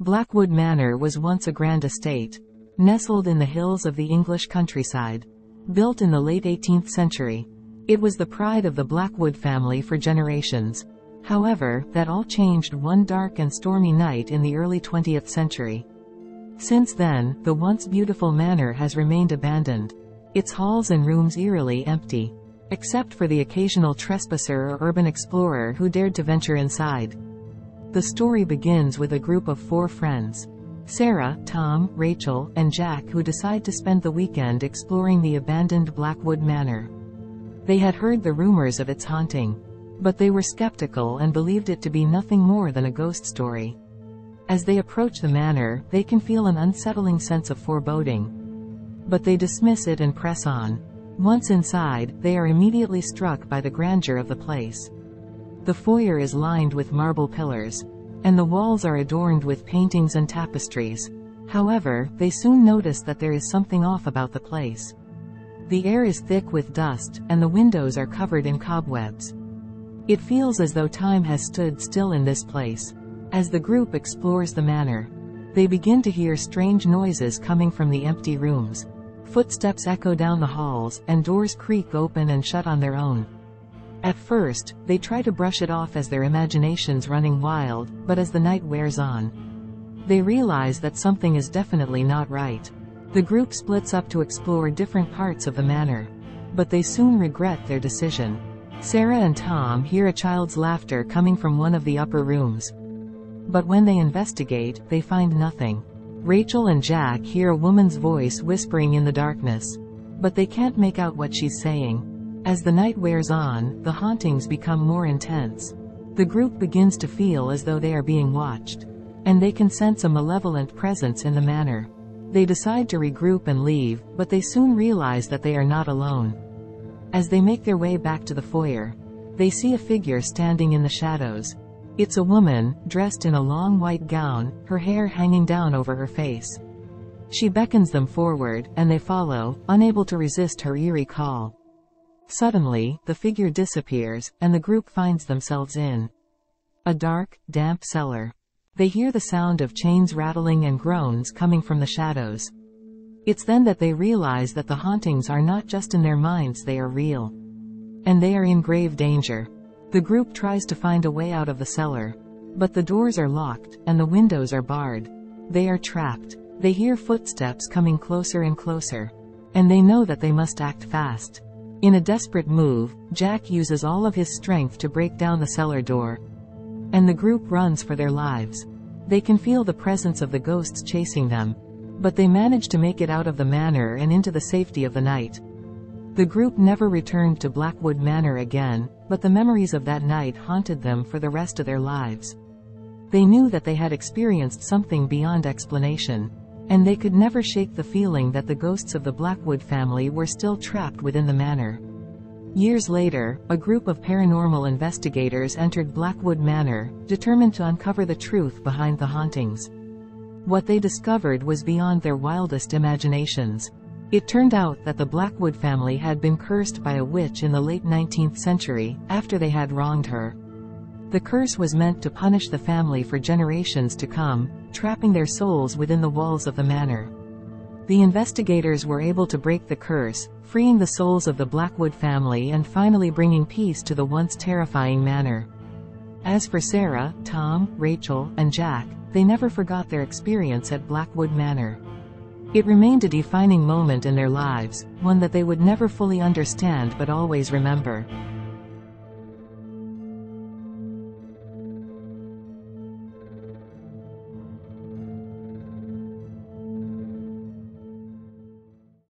Blackwood Manor was once a grand estate, nestled in the hills of the English countryside. Built in the late 18th century, it was the pride of the Blackwood family for generations. However, that all changed one dark and stormy night in the early 20th century. Since then, the once beautiful manor has remained abandoned, its halls and rooms eerily empty, except for the occasional trespasser or urban explorer who dared to venture inside. The story begins with a group of 4 friends: Sarah, Tom, Rachel, and Jack, who decide to spend the weekend exploring the abandoned Blackwood Manor. They had heard the rumors of its haunting, but they were skeptical and believed it to be nothing more than a ghost story. As they approach the manor, they can feel an unsettling sense of foreboding, but they dismiss it and press on. Once inside, they are immediately struck by the grandeur of the place. The foyer is lined with marble pillars, and the walls are adorned with paintings and tapestries. However, they soon notice that there is something off about the place. The air is thick with dust, and the windows are covered in cobwebs. It feels as though time has stood still in this place. As the group explores the manor, they begin to hear strange noises coming from the empty rooms. Footsteps echo down the halls, and doors creak open and shut on their own. At first, they try to brush it off as their imaginations running wild, but as the night wears on, they realize that something is definitely not right. The group splits up to explore different parts of the manor, but they soon regret their decision. Sarah and Tom hear a child's laughter coming from one of the upper rooms, but when they investigate, they find nothing. Rachel and Jack hear a woman's voice whispering in the darkness, but they can't make out what she's saying. As the night wears on, the hauntings become more intense. The group begins to feel as though they are being watched, and they can sense a malevolent presence in the manor. They decide to regroup and leave, but they soon realize that they are not alone. As they make their way back to the foyer, they see a figure standing in the shadows. It's a woman, dressed in a long white gown, her hair hanging down over her face. She beckons them forward, and they follow, unable to resist her eerie call. Suddenly, the figure disappears, and the group finds themselves in a dark, damp cellar. They hear the sound of chains rattling and groans coming from the shadows. It's then that they realize that the hauntings are not just in their minds, they are real, and they are in grave danger. The group tries to find a way out of the cellar, but the doors are locked, and the windows are barred. They are trapped. They hear footsteps coming closer and closer, and they know that they must act fast. In a desperate move, Jack uses all of his strength to break down the cellar door, and the group runs for their lives. They can feel the presence of the ghosts chasing them, but they manage to make it out of the manor and into the safety of the night. The group never returned to Blackwood Manor again, but the memories of that night haunted them for the rest of their lives. They knew that they had experienced something beyond explanation, and they could never shake the feeling that the ghosts of the Blackwood family were still trapped within the manor. Years later, a group of paranormal investigators entered Blackwood Manor, determined to uncover the truth behind the hauntings. What they discovered was beyond their wildest imaginations. It turned out that the Blackwood family had been cursed by a witch in the late 19th century, after they had wronged her. The curse was meant to punish the family for generations to come, trapping their souls within the walls of the manor. The investigators were able to break the curse, freeing the souls of the Blackwood family and finally bringing peace to the once terrifying manor. As for Sarah, Tom, Rachel, and Jack, they never forgot their experience at Blackwood Manor. It remained a defining moment in their lives, one that they would never fully understand but always remember.